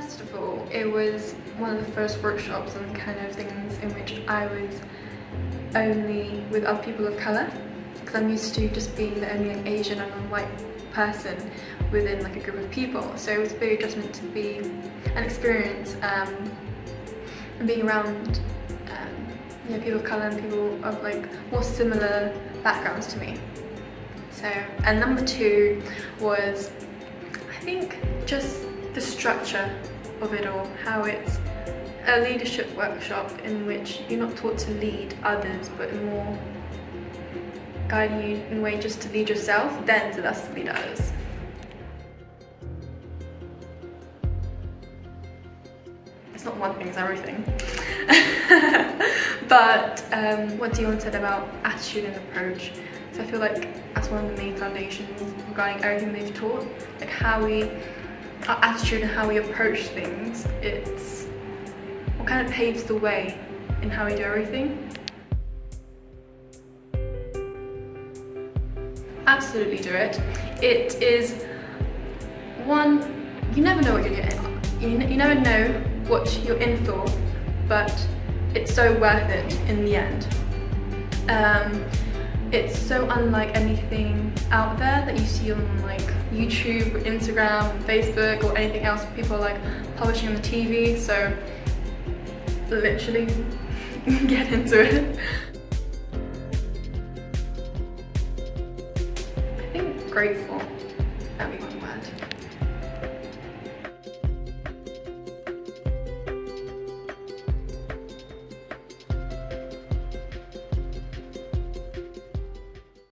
First of all, it was one of the first workshops and kind of things in which I was only with other people of colour, because I'm used to just being the only like, Asian and non-white person within like a group of people. So it was a big adjustment to be an experience and being around people of colour and people of like more similar backgrounds to me. So, and number two was, I think, just the structure of it all, how it's a leadership workshop in which you're not taught to lead others, but more guiding you in a way just to lead yourself, then to thus lead others. It's not one thing, it's everything. But what Dion said about attitude and approach, so I feel like that's one of the main foundations regarding everything they've taught, like our attitude and how we approach things. It's what kind of paves the way in how we do everything. Absolutely do it. It is one, you never know what you're getting. You never know what you're in for, but it's so worth it in the end. It's so unlike anything out there that you see on like YouTube, or Instagram, Facebook, or anything else people are like publishing on the TV. So literally get into it. I think grateful, that'd be one word.